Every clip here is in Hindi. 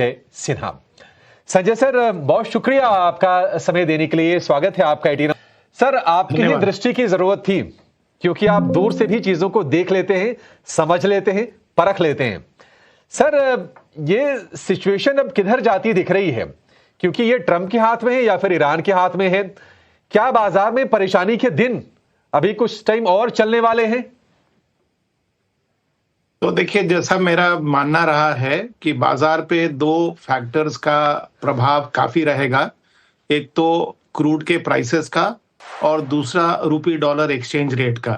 सिन्हा। संजय सर, बहुत शुक्रिया आपका समय देने के लिए। स्वागत है आपका 18। सर, आपकी ही दृष्टि की जरूरत थी, क्योंकि आप दूर से भी चीजों को देख लेते हैं, समझ लेते हैं, परख लेते हैं। सर, ये सिचुएशन अब किधर जाती दिख रही है? क्योंकि ये ट्रंप के हाथ में है या फिर ईरान के हाथ में है? क्या बाजार में परेशानी के दिन अभी कुछ टाइम और चलने वाले हैं? तो देखिए, जैसा मेरा मानना रहा है कि बाजार पे दो फैक्टर्स का प्रभाव काफी रहेगा। एक तो क्रूड के प्राइसेस का और दूसरा रूपी डॉलर एक्सचेंज रेट का।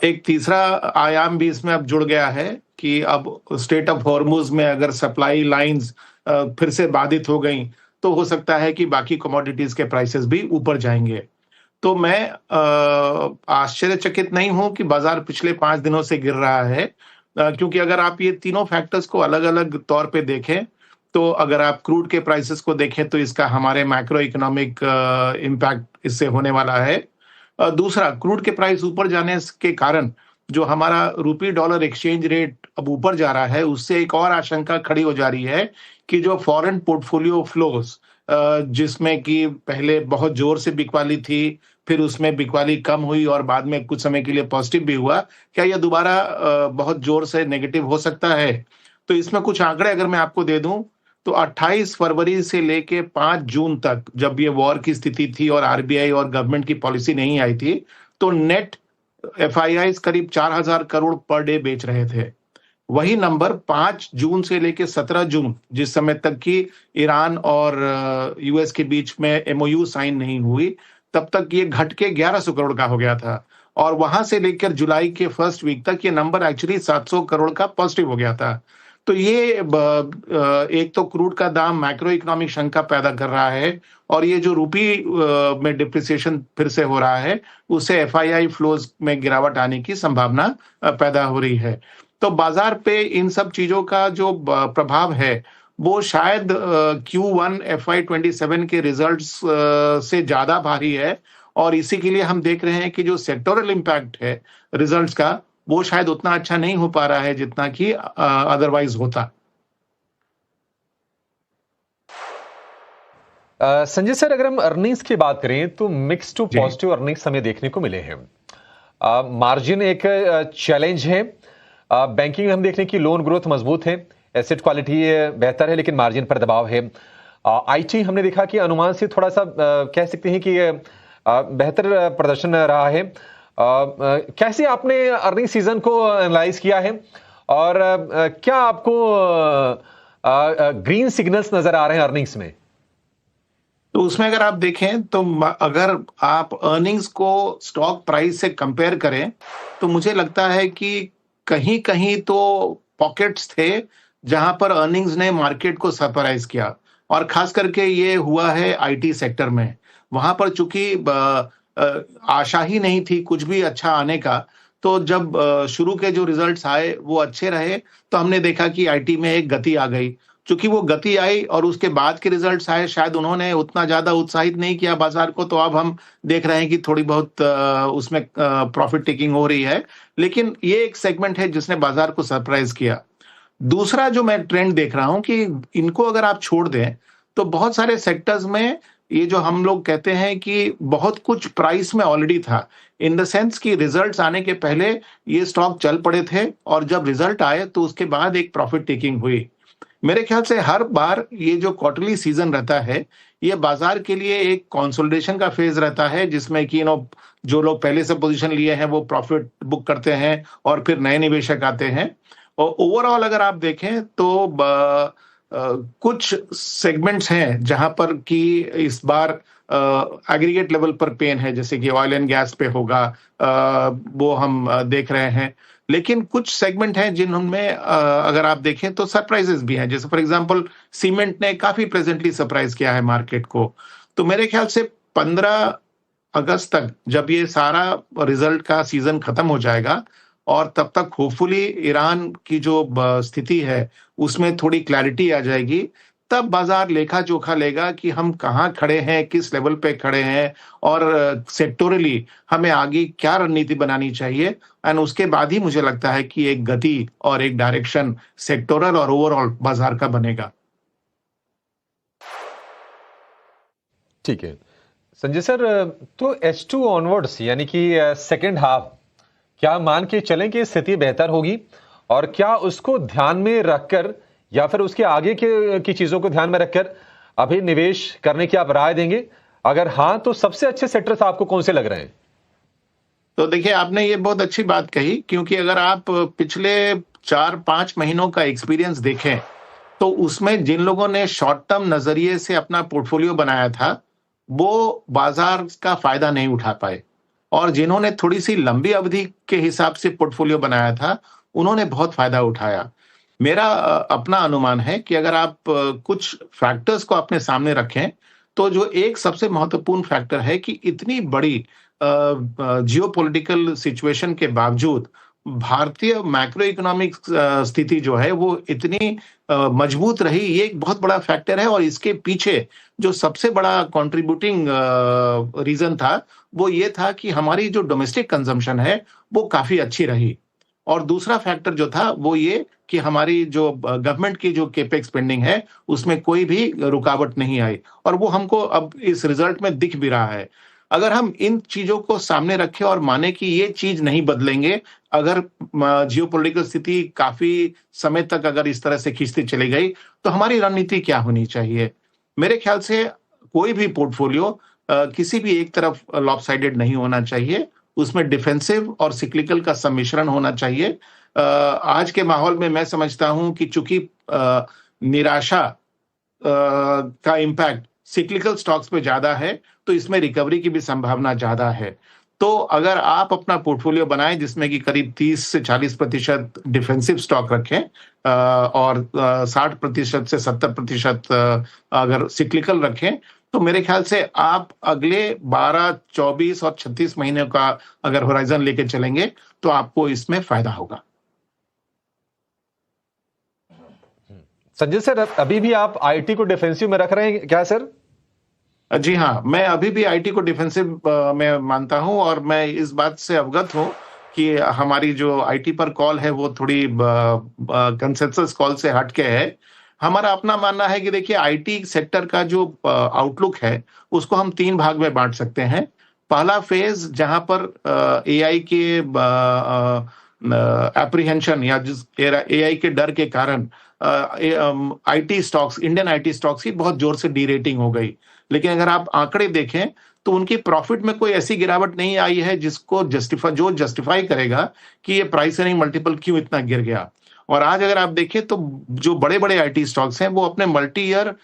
एक तीसरा आयाम भी इसमें अब जुड़ गया है कि अब स्ट्रेट ऑफ हॉर्मुज में अगर सप्लाई लाइंस फिर से बाधित हो गई तो हो सकता है कि बाकी कमोडिटीज के प्राइसेस भी ऊपर जाएंगे। तो मैं आश्चर्यचकित नहीं हूं कि बाजार पिछले 5 दिनों से गिर रहा है, क्योंकि अगर आप ये तीनों फैक्टर्स को अलग-अलग तौर पे देखें, तो अगर आप क्रूड के प्राइसेस को देखें तो इसका हमारे मैक्रो इकोनॉमिक इम्पैक्ट इससे होने वाला है। दूसरा, क्रूड के प्राइस ऊपर जाने के कारण जो हमारा रूपी डॉलर एक्सचेंज रेट अब ऊपर जा रहा है, उससे एक और आशंका खड़ी हो जा रही है कि जो फॉरेन पोर्टफोलियो फ्लोज, जिसमें कि पहले बहुत जोर से बिकवाली थी, फिर उसमें बिकवाली कम हुई और बाद में कुछ समय के लिए पॉजिटिव भी हुआ, क्या यह दोबारा बहुत जोर से नेगेटिव हो सकता है? तो इसमें कुछ आंकड़े अगर मैं आपको दे दूं, तो 28 फरवरी से लेके 5 जून तक, जब ये वॉर की स्थिति थी और आरबीआई और गवर्नमेंट की पॉलिसी नहीं आई थी, तो नेट एफआईआईज करीब 4,000 करोड़ पर डे बेच रहे थे। वही नंबर 5 जून से लेके 17 जून, जिस समय तक कि ईरान और यूएस के बीच में एमओयू साइन नहीं हुई, तब तक ये घट के 1100 करोड़ का हो गया था। और वहां से लेकर जुलाई के फर्स्ट वीक तक ये नंबर एक्चुअली 700 करोड़ का पॉजिटिव हो गया था। तो ये एक तो क्रूड का दाम मैक्रो इकोनॉमिक शंका पैदा कर रहा है, और ये जो रूपी में डिप्रिसिएशन फिर से हो रहा है, उससे एफआईआई फ्लोज में गिरावट आने की संभावना पैदा हो रही है। तो बाजार पे इन सब चीजों का जो प्रभाव है, वो शायद Q1 FY27 के रिजल्ट्स से ज्यादा भारी है, और इसी के लिए हम देख रहे हैं कि जो सेक्टोरल इम्पैक्ट है रिजल्ट्स का, वो शायद उतना अच्छा नहीं हो पा रहा है जितना कि अदरवाइज होता। संजय सर, अगर हम अर्निंग्स की बात करें तो मिक्स टू पॉजिटिव अर्निंग्स हमें देखने को मिले हैं। मार्जिन एक चैलेंज है। बैंकिंग हम देखने की लोन ग्रोथ मजबूत है, एसेट क्वालिटी बेहतर है, लेकिन मार्जिन पर दबाव है। आईटी हमने देखा कि अनुमान से थोड़ा सा कह सकते हैं कि बेहतर प्रदर्शन रहा है। कैसे आपने अर्निंग सीजन को एनालाइज किया है, और क्या आपको ग्रीन सिग्नल्स नजर आ रहे हैं अर्निंग्स में? तो उसमें अगर आप देखें तो अगर आप अर्निंग्स को स्टॉक प्राइस से कंपेयर करें, तो मुझे लगता है कि कहीं कहीं तो पॉकेट्स थे जहां पर अर्निंग्स ने मार्केट को सरप्राइज किया, और खास करके ये हुआ है आईटी सेक्टर में। वहां पर चूंकि आशा ही नहीं थी कुछ भी अच्छा आने का, तो जब शुरू के जो रिजल्ट्स आए वो अच्छे रहे, तो हमने देखा कि आईटी में एक गति आ गई। चूंकि वो गति आई और उसके बाद के रिजल्ट्स आए, शायद उन्होंने उतना ज्यादा उत्साहित नहीं किया बाजार को, तो अब हम देख रहे हैं कि थोड़ी बहुत उसमें प्रॉफिट टेकिंग हो रही है। लेकिन ये एक सेगमेंट है जिसने बाजार को सरप्राइज किया। दूसरा जो मैं ट्रेंड देख रहा हूं कि इनको अगर आप छोड़ दें, तो बहुत सारे सेक्टर्स में ये जो हम लोग कहते हैं कि बहुत कुछ प्राइस में ऑलरेडी था, इन द सेंस कि रिजल्ट्स आने के पहले ये स्टॉक चल पड़े थे, और जब रिजल्ट आए तो उसके बाद एक प्रॉफिट टेकिंग हुई। मेरे ख्याल से हर बार ये जो क्वार्टरली सीजन रहता है, ये बाजार के लिए एक कंसोलिडेशन का फेज रहता है, जिसमें कि जो लोग पहले से पोजीशन लिए हैं वो प्रॉफिट बुक करते हैं, और फिर नए निवेशक आते हैं। और ओवरऑल अगर आप देखें तो कुछ सेगमेंट्स हैं जहां पर कि इस बार एग्रीगेट लेवल पर पेन है, जैसे कि ऑयल एंड गैस पे होगा, वो हम देख रहे हैं। लेकिन कुछ सेगमेंट हैं जिनमें अगर आप देखें तो सरप्राइजेस भी हैं, जैसे फॉर एग्जांपल सीमेंट ने काफी प्रेजेंटली सरप्राइज किया है मार्केट को। तो मेरे ख्याल से 15 अगस्त तक, जब ये सारा रिजल्ट का सीजन खत्म हो जाएगा, और तब तक होपफुली ईरान की जो स्थिति है उसमें थोड़ी क्लैरिटी आ जाएगी, तब बाजार लेखा जोखा लेगा कि हम कहाँ खड़े हैं, किस लेवल पे खड़े हैं, और सेक्टोरली हमें आगे क्या रणनीति बनानी चाहिए। एंड उसके बाद ही मुझे लगता है कि एक गति और एक डायरेक्शन सेक्टोरल और ओवरऑल बाजार का बनेगा। ठीक है संजय सर, तो H2 ऑनवर्ड्स यानी कि सेकेंड हाफ, क्या मान के चलें कि स्थिति बेहतर होगी, और क्या उसको ध्यान में रखकर या फिर उसके आगे की चीजों को ध्यान में रखकर अभी निवेश करने की आप राय देंगे? अगर हाँ, तो सबसे अच्छे सेक्टर्स आपको कौन से लग रहे हैं? तो देखिए, आपने ये बहुत अच्छी बात कही, क्योंकि अगर आप पिछले 4-5 महीनों का एक्सपीरियंस देखें, तो उसमें जिन लोगों ने शॉर्ट टर्म नजरिए से अपना पोर्टफोलियो बनाया था, वो बाजार का फायदा नहीं उठा पाए, और जिन्होंने थोड़ी सी लंबी अवधि के हिसाब से पोर्टफोलियो बनाया था, उन्होंने बहुत फायदा उठाया। मेरा अपना अनुमान है कि अगर आप कुछ फैक्टर्स को अपने सामने रखें, तो जो एक सबसे महत्वपूर्ण फैक्टर है कि इतनी बड़ी जियोपॉलिटिकल सिचुएशन के बावजूद भारतीय मैक्रो इकोनॉमिक स्थिति जो है वो इतनी मजबूत रही, ये एक बहुत बड़ा फैक्टर है। और इसके पीछे जो सबसे बड़ा कंट्रीब्यूटिंग रीजन था, वो ये था कि हमारी जो डोमेस्टिक कंजम्पशन है वो काफी अच्छी रही। और दूसरा फैक्टर जो था वो ये कि हमारी जो गवर्नमेंट की जो केपेक्स स्पेंडिंग है, उसमें कोई भी रुकावट नहीं आई, और वो हमको अब इस रिजल्ट में दिख भी रहा है। अगर हम इन चीजों को सामने रखें और माने कि ये चीज नहीं बदलेंगे, अगर जियोपॉलिटिकल स्थिति काफी समय तक अगर इस तरह से खींचती चली गई, तो हमारी रणनीति क्या होनी चाहिए? मेरे ख्याल से कोई भी पोर्टफोलियो किसी भी एक तरफ लॉपसाइडेड नहीं होना चाहिए। उसमें डिफेंसिव और सिक्लिकल का सम्मिश्रण होना चाहिए। आज के माहौल में मैं समझता हूं कि चूंकि निराशा का इम्पैक्ट सिक्लिकल स्टॉक्स पे ज्यादा है, तो इसमें रिकवरी की भी संभावना ज्यादा है। तो अगर आप अपना पोर्टफोलियो बनाएं जिसमें कि करीब 30 से 40% डिफेंसिव स्टॉक रखें, और 60% से 70% अगर सिक्लिकल रखें, तो मेरे ख्याल से आप अगले 12, 24 और 36 महीने का अगर होराइजन लेके चलेंगे, तो आपको इसमें फायदा होगा। संजय सर, अभी भी आप आईटी को डिफेंसिव में रख रहे हैं क्या सर? जी हाँ, मैं अभी भी आईटी को डिफेंसिव में मानता हूं, और मैं इस बात से अवगत हूं कि हमारी जो आईटी पर कॉल है वो थोड़ी कंसेंसस कॉल से हटके है। हमारा अपना मानना है कि देखिए, आईटी सेक्टर का जो आउटलुक है उसको हम 3 भाग में बांट सकते हैं। पहला फेज जहां पर एआई के एप्रीहेंशन या जिस एआई के डर के कारण IT stocks, Indian IT stocks की बहुत जोर से डीरेटिंग हो गई। लेकिन अगर आप आंकड़े देखें, तो उनकी प्रॉफिट में कोई ऐसी गिरावट नहीं आई है जिसको जस्टिफाई करेगा कि ये प्राइस अर्निंग मल्टीपल क्यों इतना गिर गया। और आज अगर आप देखें, तो जो बड़े-बड़े आईटी स्टॉक्स हैं वो अपने multi year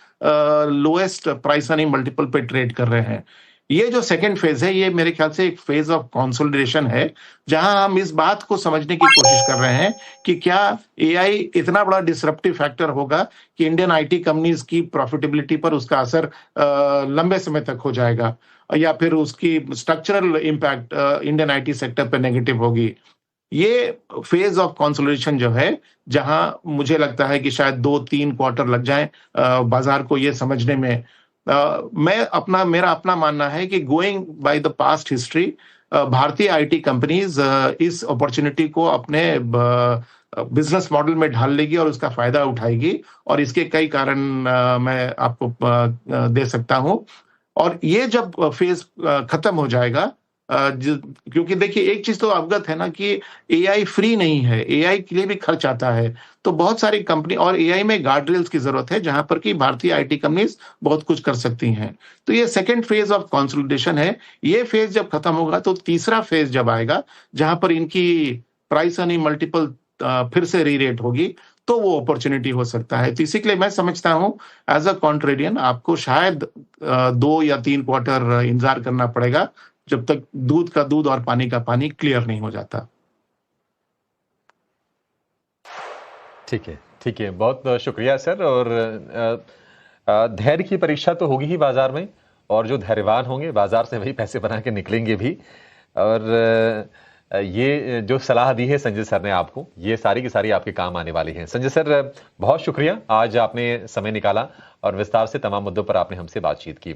lowest price earning multiple पे ट्रेड कर रहे हैं। ये जो सेकंड फेज है, ये मेरे ख्याल से एक फेज ऑफ कंसोलिडेशन है, जहां हम इस बात को समझने की कोशिश कर रहे हैं कि क्या एआई इतना बड़ा डिसरप्टिव फैक्टर होगा कि इंडियन आईटी कंपनीज की प्रॉफिटेबिलिटी पर उसका असर लंबे समय तक हो जाएगा, या फिर उसकी structural impact Indian IT sector पर नेगेटिव होगी। ये फेज ऑफ कंसोलिडेशन जो है, जहां मुझे लगता है कि शायद 2-3 क्वार्टर लग जाएं बाजार को ये समझने में। मेरा अपना मानना है कि going by the past history, भारतीय आईटी कंपनीज इस अपॉर्चुनिटी को अपने बिजनेस मॉडल में ढाल लेगी और उसका फायदा उठाएगी, और इसके कई कारण मैं आपको दे सकता हूं। और ये जब फेज खत्म हो जाएगा, क्योंकि देखिए, एक चीज तो अवगत है ना कि एआई फ्री नहीं है, एआई के लिए भी खर्च आता है। तो बहुत सारी कंपनी, और एआई में गार्ड रेल्स की जरूरत है, जहां पर कि भारतीय आईटी कंपनीज बहुत कुछ कर सकती हैं। तो ये सेकंड फेज ऑफ कंसोलिडेशन है। ये फेज जब खत्म होगा, तो तीसरा फेज जब आएगा, जहां पर इनकी प्राइस अर्निंग मल्टीपल फिर से रीरेट होगी, तो वो अपॉर्चुनिटी हो सकता है। तो इसी के लिए मैं समझता हूं, एज अ कॉन्ट्रेडियन, आपको शायद 2 या 3 क्वार्टर इंतजार करना पड़ेगा, जब तक दूध का दूध और पानी का पानी क्लियर नहीं हो जाता। ठीक है, बहुत शुक्रिया सर। और धैर्य की परीक्षा तो होगी ही बाजार में, और जो धैर्यवान होंगे बाजार से वही पैसे बना के निकलेंगे भी। और ये जो सलाह दी है संजय सर ने आपको, ये सारी की सारी आपके काम आने वाली है। संजय सर, बहुत शुक्रिया, आज आपने समय निकाला और विस्तार से तमाम मुद्दों पर आपने हमसे बातचीत की।